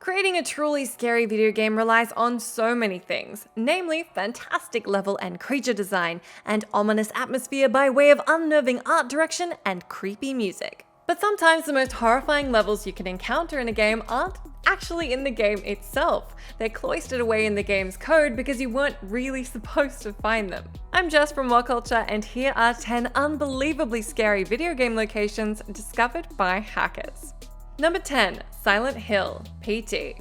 Creating a truly scary video game relies on so many things, namely fantastic level and creature design, and ominous atmosphere by way of unnerving art direction and creepy music. But sometimes the most horrifying levels you can encounter in a game aren't actually in the game itself. They're cloistered away in the game's code because you weren't really supposed to find them. I'm Jess from WARCRAFT, and here are 10 unbelievably scary video game locations discovered by hackers. Number 10. Silent Hill, PT.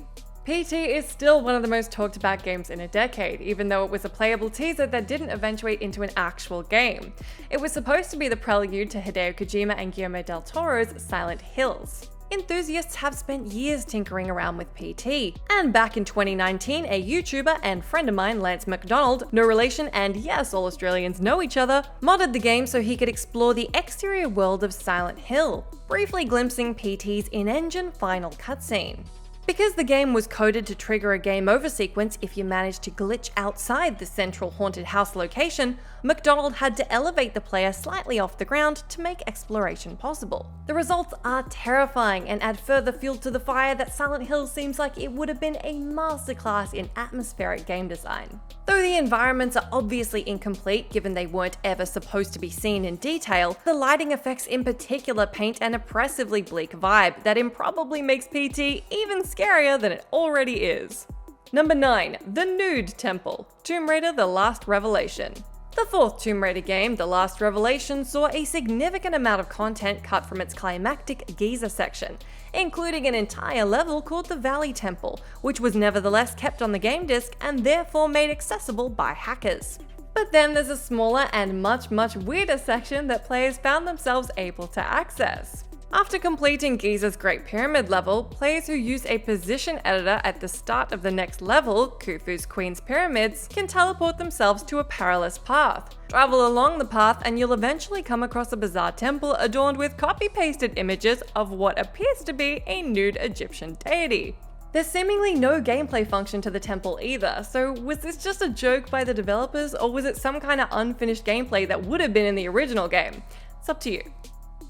PT is still one of the most talked about games in a decade, even though it was a playable teaser that didn't eventuate into an actual game. It was supposed to be the prelude to Hideo Kojima and Guillermo del Toro's Silent Hills. Enthusiasts have spent years tinkering around with PT, and back in 2019, a YouTuber and friend of mine, Lance McDonald, no relation and yes, all Australians know each other, modded the game so he could explore the exterior world of Silent Hill, briefly glimpsing PT's in-engine final cutscene. Because the game was coded to trigger a game over sequence if you managed to glitch outside the central haunted house location, McDonald had to elevate the player slightly off the ground to make exploration possible. The results are terrifying and add further fuel to the fire that Silent Hill seems like it would have been a masterclass in atmospheric game design. Though the environments are obviously incomplete given they weren't ever supposed to be seen in detail, the lighting effects in particular paint an oppressively bleak vibe that improbably makes PT even scarier than it already is. Number 9. The Nude Temple, Tomb Raider: The Last Revelation. The fourth Tomb Raider game, The Last Revelation, saw a significant amount of content cut from its climactic Giza section, including an entire level called the Valley Temple, which was nevertheless kept on the game disc and therefore made accessible by hackers. But then there's a smaller and much weirder section that players found themselves able to access. After completing Giza's Great Pyramid level, players who use a position editor at the start of the next level, Khufu's Queen's Pyramids, can teleport themselves to a perilous path. Travel along the path and you'll eventually come across a bizarre temple adorned with copy-pasted images of what appears to be a nude Egyptian deity. There's seemingly no gameplay function to the temple either, so was this just a joke by the developers, or was it some kind of unfinished gameplay that would have been in the original game? It's up to you.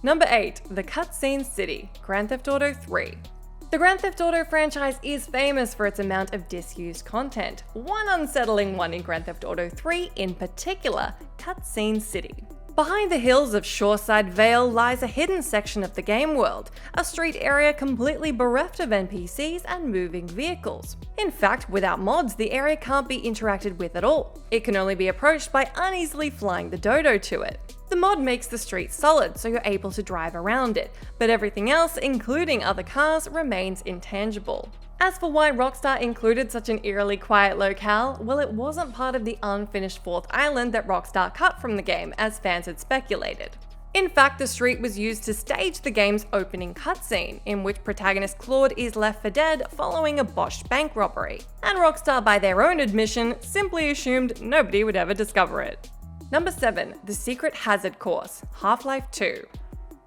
Number 8. The Cutscene City, Grand Theft Auto 3. The Grand Theft Auto franchise is famous for its amount of disused content. One unsettling one in Grand Theft Auto 3 in particular, Cutscene City. Behind the hills of Shoreside Vale lies a hidden section of the game world, a street area completely bereft of NPCs and moving vehicles. In fact, without mods, the area can't be interacted with at all. It can only be approached by uneasily flying the dodo to it. The mod makes the street solid, so you're able to drive around it, but everything else, including other cars, remains intangible. As for why Rockstar included such an eerily quiet locale, well, it wasn't part of the unfinished fourth island that Rockstar cut from the game, as fans had speculated. In fact, the street was used to stage the game's opening cutscene, in which protagonist Claude is left for dead following a botched bank robbery, and Rockstar, by their own admission, simply assumed nobody would ever discover it. Number 7. The Secret Hazard Course, Half-Life 2.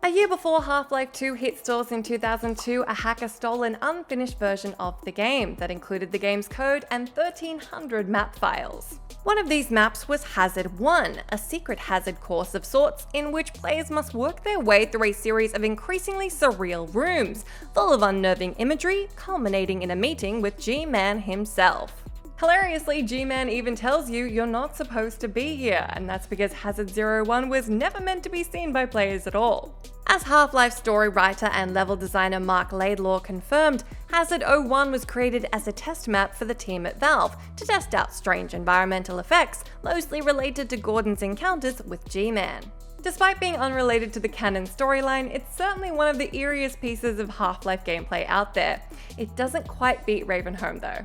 A year before Half-Life 2 hit stores in 2002, a hacker stole an unfinished version of the game that included the game's code and 1,300 map files. One of these maps was Hazard 1, a secret hazard course of sorts in which players must work their way through a series of increasingly surreal rooms, full of unnerving imagery, culminating in a meeting with G-Man himself. Hilariously, G-Man even tells you you're not supposed to be here, and that's because Hazard 01 was never meant to be seen by players at all. As Half-Life story writer and level designer Mark Laidlaw confirmed, Hazard 01 was created as a test map for the team at Valve to test out strange environmental effects, mostly related to Gordon's encounters with G-Man. Despite being unrelated to the canon storyline, it's certainly one of the eeriest pieces of Half-Life gameplay out there. It doesn't quite beat Ravenholm though.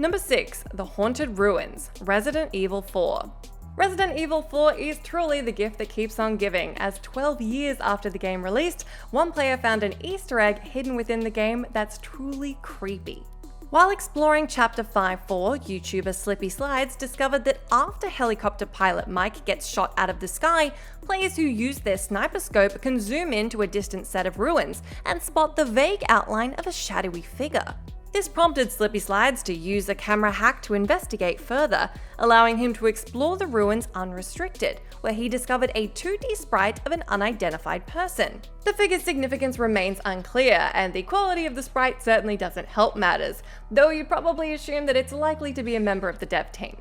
Number 6. The Haunted Ruins, Resident Evil 4. Resident Evil 4 is truly the gift that keeps on giving, as 12 years after the game released, one player found an Easter egg hidden within the game that's truly creepy. While exploring Chapter 5-4, YouTuber Slippy Slides discovered that after helicopter pilot Mike gets shot out of the sky, players who use their sniper scope can zoom in to a distant set of ruins and spot the vague outline of a shadowy figure. This prompted Slippy Slides to use a camera hack to investigate further, allowing him to explore the ruins unrestricted, where he discovered a 2D sprite of an unidentified person. The figure's significance remains unclear, and the quality of the sprite certainly doesn't help matters, though you'd probably assume that it's likely to be a member of the dev team.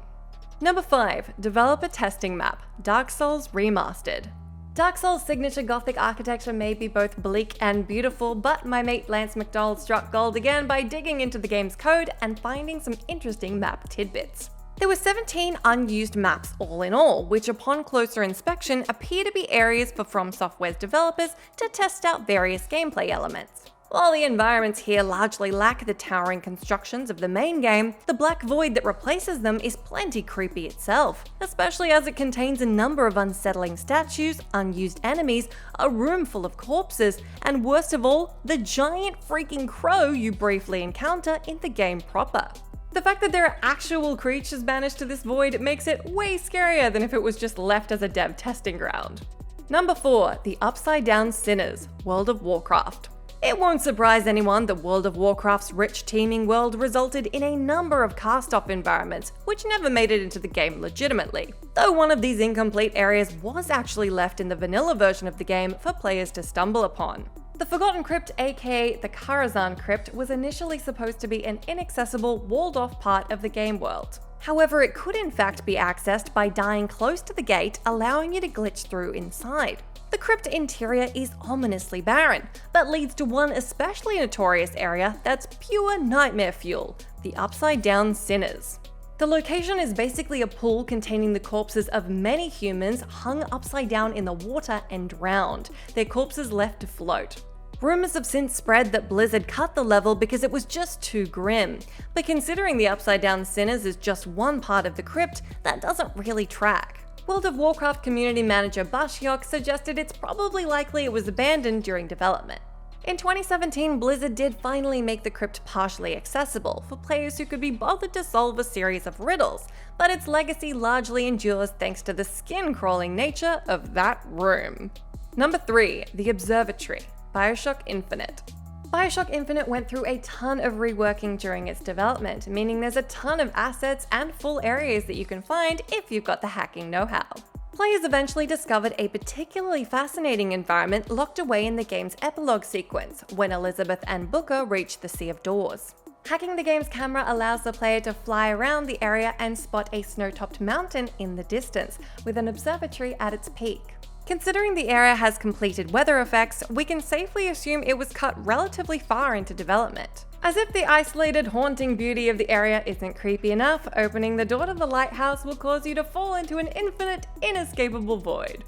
Number 5. Developer Testing Map, Dark Souls Remastered. Dark Souls' signature gothic architecture may be both bleak and beautiful, but my mate Lance McDonald struck gold again by digging into the game's code and finding some interesting map tidbits. There were 17 unused maps all in all, which upon closer inspection appear to be areas for From Software's developers to test out various gameplay elements. While the environments here largely lack the towering constructions of the main game, the black void that replaces them is plenty creepy itself, especially as it contains a number of unsettling statues, unused enemies, a room full of corpses, and worst of all, the giant freaking crow you briefly encounter in the game proper. The fact that there are actual creatures banished to this void makes it way scarier than if it was just left as a dev testing ground. Number 4. The Upside Down Sinners, World of Warcraft. It won't surprise anyone that World of Warcraft's rich teeming world resulted in a number of cast-off environments, which never made it into the game legitimately, though one of these incomplete areas was actually left in the vanilla version of the game for players to stumble upon. The Forgotten Crypt, aka the Karazhan Crypt, was initially supposed to be an inaccessible, walled-off part of the game world. However, it could in fact be accessed by dying close to the gate, allowing you to glitch through inside. The crypt interior is ominously barren, but leads to one especially notorious area that's pure nightmare fuel, the Upside Down Sinners. The location is basically a pool containing the corpses of many humans hung upside down in the water and drowned, their corpses left to float. Rumors have since spread that Blizzard cut the level because it was just too grim, but considering the Upside Down Sinners is just one part of the crypt, that doesn't really track. World of Warcraft community manager BIOSHOCK suggested it's probably likely it was abandoned during development. In 2017, Blizzard did finally make the crypt partially accessible for players who could be bothered to solve a series of riddles, but its legacy largely endures thanks to the skin-crawling nature of that room. Number 3. The Observatory, BIOSHOCK Infinite. BIOSHOCK Infinite went through a ton of reworking during its development, meaning there's a ton of assets and full areas that you can find if you've got the hacking know-how. Players eventually discovered a particularly fascinating environment locked away in the game's epilogue sequence, when Elizabeth and Booker reach the Sea of Doors. Hacking the game's camera allows the player to fly around the area and spot a snow-topped mountain in the distance, with an observatory at its peak. Considering the area has completed weather effects, we can safely assume it was cut relatively far into development. As if the isolated, haunting beauty of the area isn't creepy enough, opening the door to the lighthouse will cause you to fall into an infinite, inescapable void.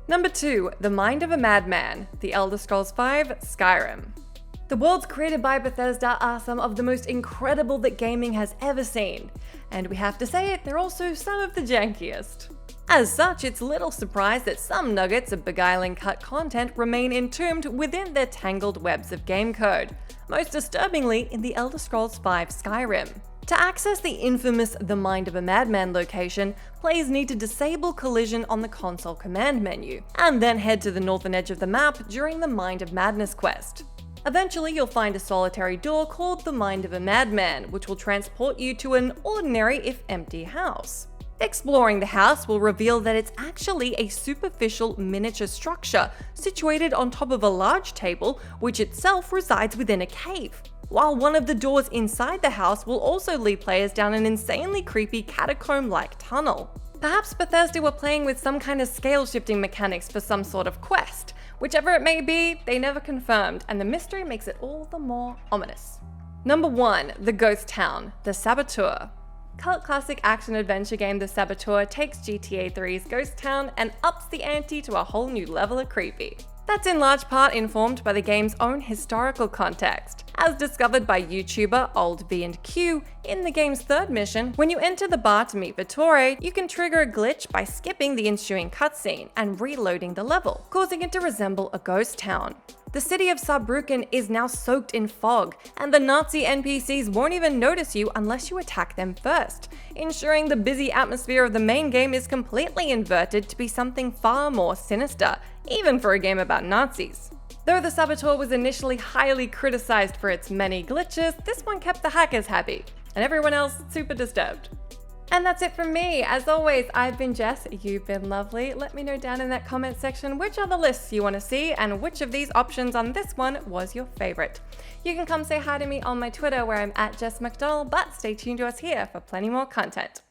Number 2. The Mind of a Madman, The Elder Scrolls V: Skyrim. The worlds created by Bethesda are some of the most incredible that gaming has ever seen, and we have to say it, they're also some of the jankiest. As such, it's little surprise that some nuggets of beguiling cut content remain entombed within their tangled webs of game code, most disturbingly in the Elder Scrolls V: Skyrim. To access the infamous The Mind of a Madman location, players need to disable collision on the console command menu, and then head to the northern edge of the map during the Mind of Madness quest. Eventually, you'll find a solitary door called the Mind of a Madman, which will transport you to an ordinary if empty house. Exploring the house will reveal that it's actually a superficial miniature structure situated on top of a large table, which itself resides within a cave. While one of the doors inside the house will also lead players down an insanely creepy catacomb-like tunnel. Perhaps Bethesda were playing with some kind of scale-shifting mechanics for some sort of quest. Whichever it may be, they never confirmed, and the mystery makes it all the more ominous. Number 1. The Ghost Town, The Saboteur. Cult classic action-adventure game The Saboteur takes GTA 3's Ghost Town and ups the ante to a whole new level of creepy. That's in large part informed by the game's own historical context. As discovered by YouTuber Old V&Q, in the game's third mission, when you enter the bar to meet Vittore, you can trigger a glitch by skipping the ensuing cutscene and reloading the level, causing it to resemble a ghost town. The city of Saarbrücken is now soaked in fog, and the Nazi NPCs won't even notice you unless you attack them first, ensuring the busy atmosphere of the main game is completely inverted to be something far more sinister, even for a game about Nazis. Though the Saboteur was initially highly criticized for its many glitches, this one kept the hackers happy, and everyone else super disturbed. And that's it from me. As always, I've been Jess, you've been lovely. Let me know down in that comment section which other lists you want to see and which of these options on this one was your favorite. You can come say hi to me on my Twitter where I'm at Jess McDonald, but stay tuned to us here for plenty more content.